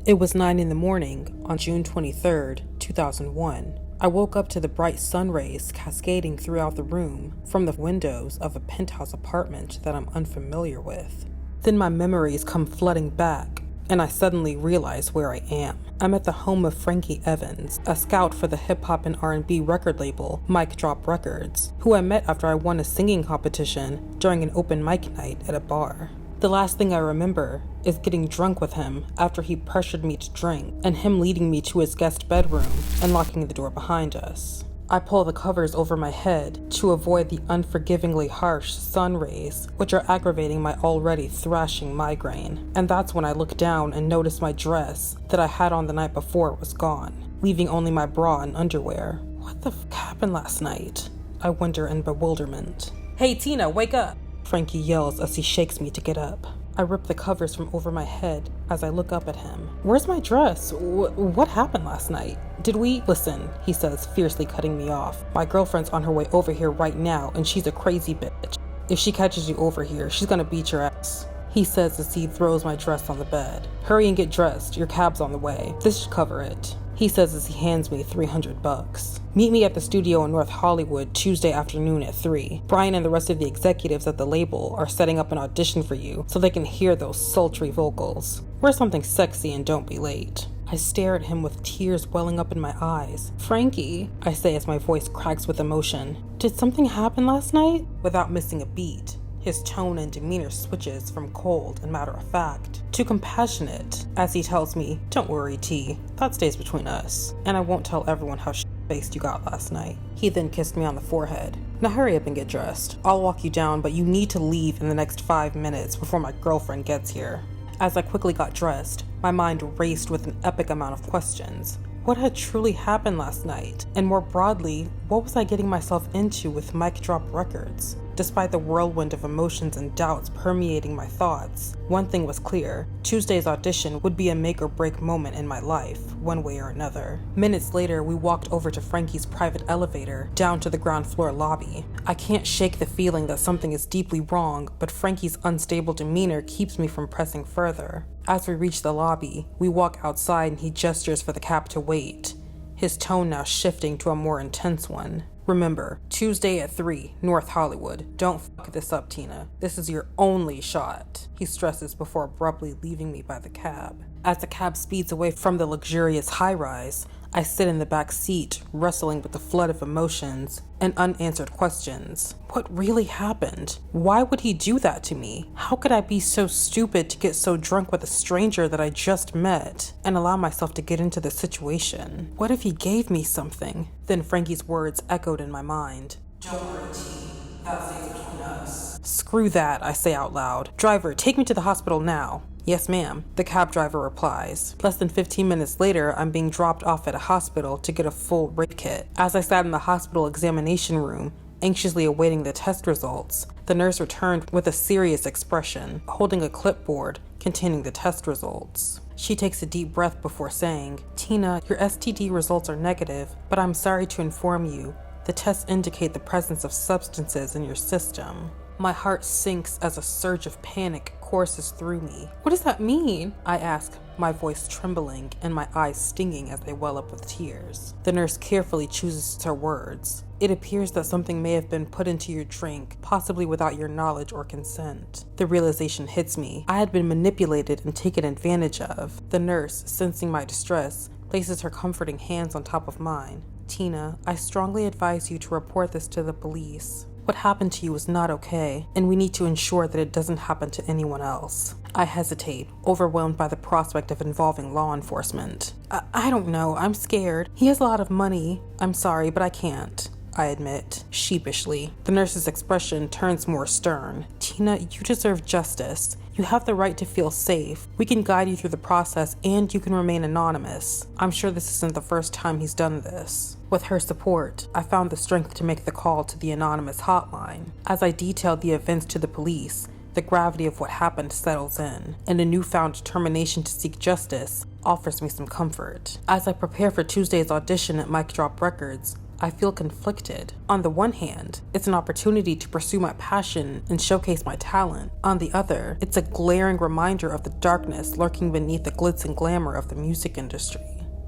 It was 9 in the morning on June 23rd, 2001. I woke up to the bright sun rays cascading throughout the room from the windows of a penthouse apartment that I'm unfamiliar with. Then my memories come flooding back, and I suddenly realize where I am. I'm at the home of Frankie Evans, a scout for the hip-hop and R&B record label Mic Drop Records, who I met after I won a singing competition during an open mic night at a bar. The last thing I remember is getting drunk with him after he pressured me to drink, and him leading me to his guest bedroom and locking the door behind us. I pull the covers over my head to avoid the unforgivingly harsh sun rays, which are aggravating my already thrashing migraine. And that's when I look down and notice my dress that I had on the night before was gone, leaving only my bra and underwear. What the f*** happened last night? I wonder in bewilderment. "Hey Teena, wake up!" Frankie yells as he shakes me to get up. I rip the covers from over my head as I look up at him. "Where's my dress? What happened last night? Did we—" "Listen," he says, fiercely cutting me off. "My girlfriend's on her way over here right now, and she's a crazy bitch. If she catches you over here, she's gonna beat your ass," he says as he throws my dress on the bed. "Hurry and get dressed. Your cab's on the way. This should cover it," he says as he hands me $300. "Meet me at the studio in North Hollywood Tuesday afternoon at 3. Brian and the rest of the executives at the label are setting up an audition for you so they can hear those sultry vocals. Wear something sexy and don't be late." I stare at him with tears welling up in my eyes. "Frankie," I say as my voice cracks with emotion, "did something happen last night?" Without missing a beat, his tone and demeanor switches from cold and matter-of-fact to compassionate as he tells me, "Don't worry, T, that stays between us, and I won't tell everyone how shit-faced you got last night." He then kissed me on the forehead. "Now hurry up and get dressed. I'll walk you down, but you need to leave in the next 5 minutes before my girlfriend gets here." As I quickly got dressed, my mind raced with an epic amount of questions. What had truly happened last night? And more broadly, what was I getting myself into with Mic Drop Records? Despite the whirlwind of emotions and doubts permeating my thoughts, one thing was clear: Tuesday's audition would be a make or break moment in my life, one way or another. Minutes later, we walked over to Frankie's private elevator, down to the ground floor lobby. I can't shake the feeling that something is deeply wrong, but Frankie's unstable demeanor keeps me from pressing further. As we reach the lobby, we walk outside and he gestures for the cab to wait, his tone now shifting to a more intense one. "Remember, Tuesday at 3, North Hollywood. Don't fuck this up, Teena. This is your only shot," he stresses before abruptly leaving me by the cab. As the cab speeds away from the luxurious high-rise, I sit in the back seat, wrestling with the flood of emotions and unanswered questions. What really happened? Why would he do that to me? How could I be so stupid to get so drunk with a stranger that I just met and allow myself to get into the situation? What if he gave me something? Then Frankie's words echoed in my mind. "Don't worry, T. That stays between us." "Screw that," I say out loud. "Driver, take me to the hospital now." "Yes, ma'am," the cab driver replies. Less than 15 minutes later, I'm being dropped off at a hospital to get a full rape kit. As I sat in the hospital examination room, anxiously awaiting the test results, the nurse returned with a serious expression, holding a clipboard containing the test results. She takes a deep breath before saying, "Teena, your STD results are negative, but I'm sorry to inform you, the tests indicate the presence of substances in your system." My heart sinks as a surge of panic courses through me. "What does that mean?" I ask, my voice trembling and my eyes stinging as they well up with tears. The nurse carefully chooses her words. "It appears that something may have been put into your drink, possibly without your knowledge or consent." The realization hits me. I had been manipulated and taken advantage of. The nurse, sensing my distress, places her comforting hands on top of mine. "Teena, I strongly advise you to report this to the police. What happened to you is not okay, and we need to ensure that it doesn't happen to anyone else." I hesitate, overwhelmed by the prospect of involving law enforcement. I don't know, I'm scared. He has a lot of money. I'm sorry, but I can't," I admit, sheepishly. The nurse's expression turns more stern. "Teena, you deserve justice. You have the right to feel safe. We can guide you through the process and you can remain anonymous. I'm sure this isn't the first time he's done this." With her support, I found the strength to make the call to the anonymous hotline. As I detailed the events to the police, the gravity of what happened settles in, and a newfound determination to seek justice offers me some comfort. As I prepare for Tuesday's audition at Mic Drop Records, I feel conflicted. On the one hand, it's an opportunity to pursue my passion and showcase my talent. On the other, it's a glaring reminder of the darkness lurking beneath the glitz and glamour of the music industry.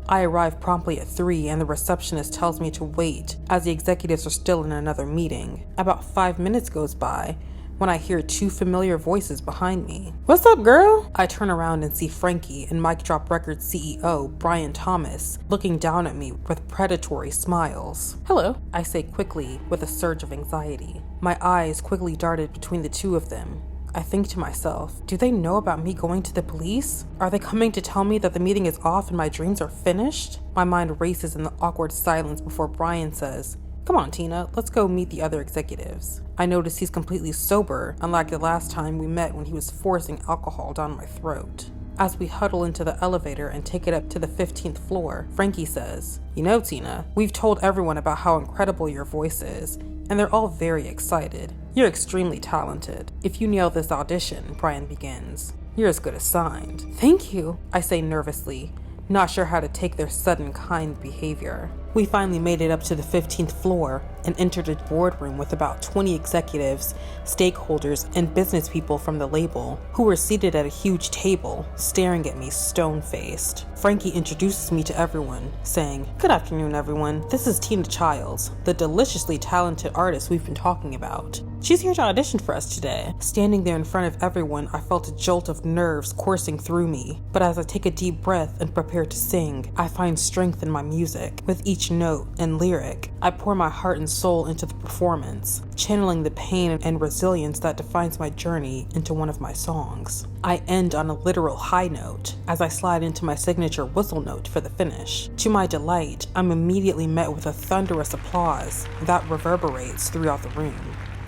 I arrive promptly at 3 and the receptionist tells me to wait as the executives are still in another meeting. About 5 minutes goes by when I hear 2 familiar voices behind me. "What's up, girl?" I turn around and see Frankie and Mic Drop Records CEO Brian Thomas looking down at me with predatory smiles. "Hello," I say quickly with a surge of anxiety. My eyes quickly darted between the two of them. I think to myself, do they know about me going to the police? Are they coming to tell me that the meeting is off and my dreams are finished? My mind races in the awkward silence before Brian says, "Come on, Teena, let's go meet the other executives." I notice he's completely sober, unlike the last time we met when he was forcing alcohol down my throat. As we huddle into the elevator and take it up to the 15th floor, Frankie says, "You know, Teena, we've told everyone about how incredible your voice is, and they're all very excited. You're extremely talented. If you nail this audition," Brian begins, "you're as good as signed." "Thank you," I say nervously, not sure how to take their sudden kind behavior. We finally made it up to the 15th floor and entered a boardroom with about 20 executives, stakeholders, and business people from the label who were seated at a huge table, staring at me stone-faced. Frankie introduces me to everyone, saying, "Good afternoon, everyone. This is Teena Childs, the deliciously talented artist we've been talking about. She's here to audition for us today." Standing there in front of everyone, I felt a jolt of nerves coursing through me, but as I take a deep breath and prepare to sing, I find strength in my music. With each note and lyric, I pour my heart and soul into the performance, channeling the pain and resilience that defines my journey into one of my songs. I end on a literal high note as I slide into my signature whistle note for the finish. To my delight, I'm immediately met with a thunderous applause that reverberates throughout the room.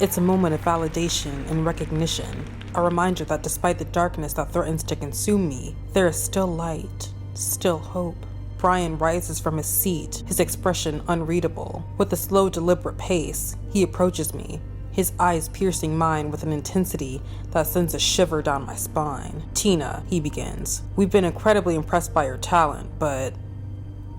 It's a moment of validation and recognition, a reminder that despite the darkness that threatens to consume me, there is still light, still hope. Brian rises from his seat, his expression unreadable. With a slow, deliberate pace, he approaches me, his eyes piercing mine with an intensity that sends a shiver down my spine. "Teena," he begins, "we've been incredibly impressed by your talent, but..."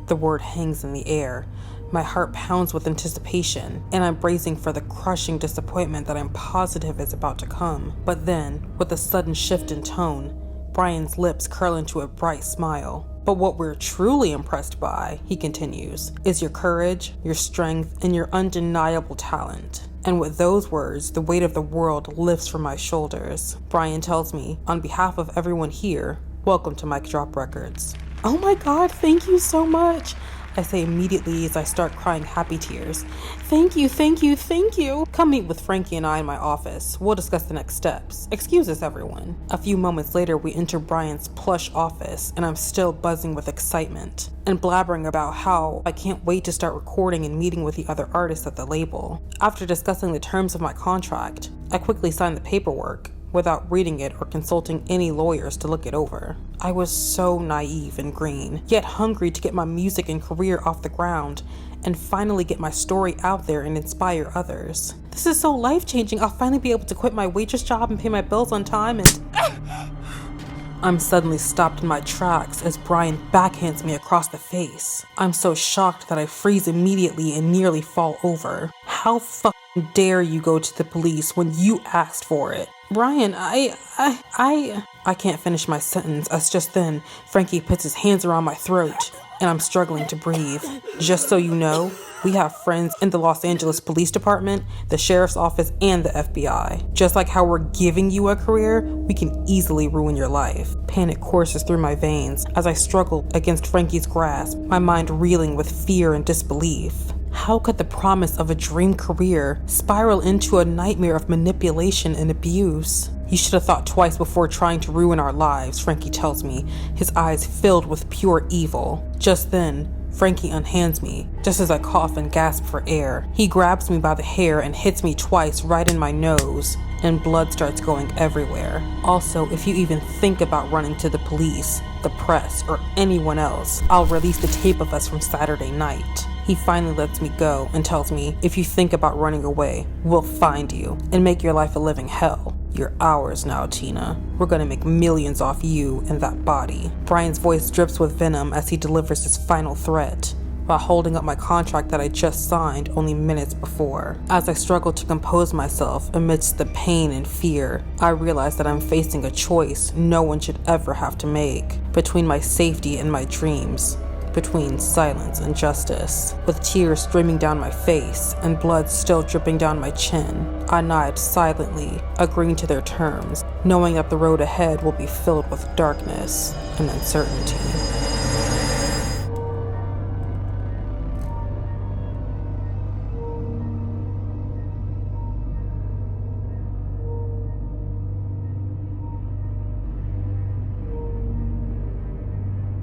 The word hangs in the air. My heart pounds with anticipation, and I'm bracing for the crushing disappointment that I'm positive is about to come. But then, with a sudden shift in tone, Brian's lips curl into a bright smile. "But what we're truly impressed by," he continues, "is your courage, your strength, and your undeniable talent." And with those words, the weight of the world lifts from my shoulders. Brian tells me, "On behalf of everyone here, welcome to Mic Drop Records." "Oh my God, thank you so much," I say immediately as I start crying happy tears. "Thank you, thank you, thank you." "Come meet with Frankie and I in my office. We'll discuss the next steps. Excuse us, everyone." A few moments later, we enter Brian's plush office, and I'm still buzzing with excitement and blabbering about how I can't wait to start recording and meeting with the other artists at the label. After discussing the terms of my contract, I quickly signed the paperwork without reading it or consulting any lawyers to look it over. I was so naive and green, yet hungry to get my music and career off the ground and finally get my story out there and inspire others. This is so life-changing. I'll finally be able to quit my waitress job and pay my bills on time and... I'm suddenly stopped in my tracks as Brian backhands me across the face. I'm so shocked that I freeze immediately and nearly fall over. "How fucking dare you go to the police when you asked for it?" "Brian, I can't finish my sentence as just then Frankie puts his hands around my throat and I'm struggling to breathe. "Just so you know, we have friends in the Los Angeles Police Department, the Sheriff's Office, and the FBI. Just like how we're giving you a career, we can easily ruin your life." Panic courses through my veins as I struggle against Frankie's grasp, my mind reeling with fear and disbelief. How could the promise of a dream career spiral into a nightmare of manipulation and abuse? "You should have thought twice before trying to ruin our lives," Frankie tells me, his eyes filled with pure evil. Just then, Frankie unhands me, just as I cough and gasp for air. He grabs me by the hair and hits me twice right in my nose, and blood starts going everywhere. "Also, if you even think about running to the police, the press, or anyone else, I'll release the tape of us from Saturday night." He finally lets me go and tells me, "If you think about running away, we'll find you and make your life a living hell. You're ours now, Teena. We're gonna make millions off you and that body." Brian's voice drips with venom as he delivers his final threat, by holding up my contract that I just signed only minutes before. As I struggle to compose myself amidst the pain and fear, I realize that I'm facing a choice no one should ever have to make, between my safety and my dreams, between silence and justice. With tears streaming down my face and blood still dripping down my chin, I nod silently, agreeing to their terms, knowing that the road ahead will be filled with darkness and uncertainty.